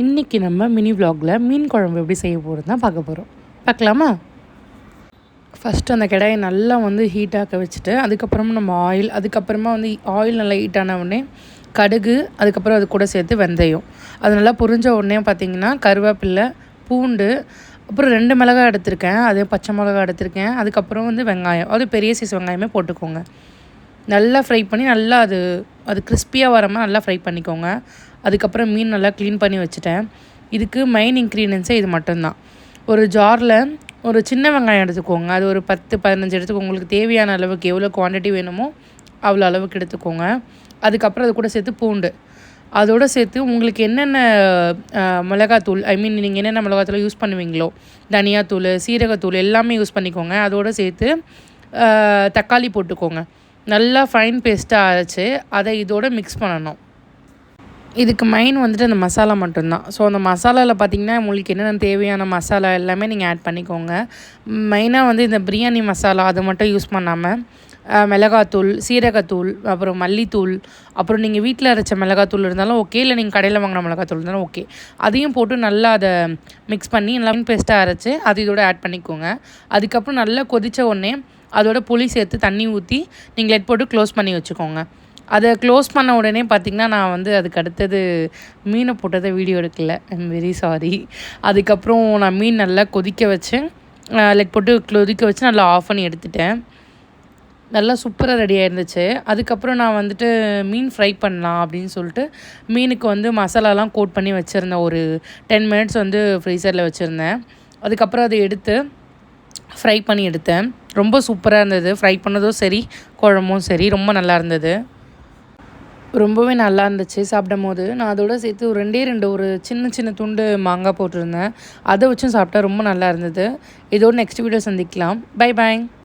இன்றைக்கி நம்ம மினி விலாகில் மீன் குழம்பு எப்படி செய்ய போகிறது தான் பார்க்க போகிறோம். பார்க்கலாமா? ஃபஸ்ட்டு அந்த கடாயை நல்லா ஹீட்டாக்க வச்சுட்டு அதுக்கப்புறமா நம்ம அதுக்கப்புறமா ஆயில் நல்லா ஹீட்டான உடனே கடுகு, அதுக்கப்புறம் அது கூட சேர்த்து வெந்தயம், அது நல்லா பொரிஞ்ச உடனே பார்த்திங்கன்னா கருவேப்பிலை, பூண்டு, அப்புறம் 2 மிளகாய் எடுத்திருக்கேன், அதே பச்சை மிளகாய் எடுத்திருக்கேன், அதுக்கப்புறம் வெங்காயம், அது பெரிய சைஸ் வெங்காயமே போட்டுக்கோங்க. நல்லா ஃப்ரை பண்ணி நல்லா அது கிறிஸ்பியாக வர மாதிரி நல்லா ஃப்ரை பண்ணிக்கோங்க. அதுக்கப்புறம் மீன் நல்லா க்ளீன் பண்ணி வச்சுட்டேன். இதுக்கு மெயின் இன்க்ரீடியன்ஸே இது மட்டும்தான். ஒரு ஜாரில் ஒரு சின்ன வெங்காயம் எடுத்துக்கோங்க, அது ஒரு 10-15 எடுத்துக்கோங்க. உங்களுக்கு தேவையான அளவுக்கு எவ்வளோ குவான்டிட்டி வேணுமோ அவ்வளோ அளவுக்கு எடுத்துக்கோங்க. அதுக்கப்புறம் அது கூட சேர்த்து பூண்டு, அதோடு சேர்த்து உங்களுக்கு என்னென்ன மிளகாத்தூள், நீங்கள் என்னென்ன மிளகாத்தூள் யூஸ் பண்ணுவீங்களோ, தனியாத்தூள், சீரகத்தூள் எல்லாமே யூஸ் பண்ணிக்கோங்க. அதோடு சேர்த்து தக்காளி போட்டுக்கோங்க. நல்லா ஃபைன் பேஸ்ட்டாக அரைச்சி அதை இதோடு மிக்ஸ் பண்ணணும். இதுக்கு மெயின் அந்த மசாலா மட்டும்தான். ஸோ அந்த மசாலாவில் பார்த்திங்கன்னா உங்களுக்கு என்னென்ன தேவையான மசாலா எல்லாமே நீங்கள் ஆட் பண்ணிக்கோங்க. மெயினாக இந்த பிரியாணி மசாலா அது மட்டும் யூஸ் பண்ணாமல் மிளகாத்தூள், சீரகத்தூள், அப்புறம் மல்லித்தூள், அப்புறம் நீங்கள் வீட்டில் அரைச்ச மிளகாத்தூள் இருந்தாலும் ஓகே, இல்லை நீங்கள் கடையில் வாங்கின மிளகாத்தூள் இருந்தாலும் ஓகே, அதையும் போட்டு நல்லா அதை மிக்ஸ் பண்ணி நல்லா பேஸ்ட்டாக அரைச்சி அது இதோட ஆட் பண்ணிக்கோங்க. அதுக்கப்புறம் நல்லா கொதித்த உடனே அதோட புளி சேர்த்து தண்ணி ஊற்றி நீங்கள் லெட் போட்டு க்ளோஸ் பண்ணி வச்சுக்கோங்க. அதை க்ளோஸ் பண்ண உடனே பார்த்திங்கன்னா நான் அதுக்கு அடுத்தது மீனை போட்டதை வீடியோ எடுக்கல, ஐம் வெரி சாரி. அதுக்கப்புறம் நான் மீன் நல்லா கொதிக்க வச்சு லெட் போட்டு கொதிக்க வச்சு நல்லா ஆஃப் பண்ணி எடுத்துட்டேன். நல்லா சூப்பராக ரெடியாக இருந்துச்சு. அதுக்கப்புறம் நான் மீன் ஃப்ரை பண்ணலாம் அப்படின்னு சொல்லிட்டு மீனுக்கு மசாலாலாம் கோட் பண்ணி வச்சுருந்தேன். ஒரு 10 மினிட்ஸ் ஃப்ரீசரில் வச்சுருந்தேன். அதுக்கப்புறம் அதை எடுத்து ஃப்ரை பண்ணி எடுத்தேன். ரொம்ப சூப்பராக இருந்தது. ஃப்ரை பண்ணதும் சரி, குழம்பும் சரி, ரொம்ப நல்லா இருந்தது. ரொம்பவே நல்லா இருந்துச்சு சாப்பிடும் போது. நான் அதோடு சேர்த்து ஒரு 2 ஒரு சின்ன சின்ன துண்டு மாங்காய் போட்டிருந்தேன். அதை வச்சும் சாப்பிட்டா ரொம்ப நல்லா இருந்தது. இதோட நெக்ஸ்ட் வீடியோ சந்திக்கலாம். Bye bye.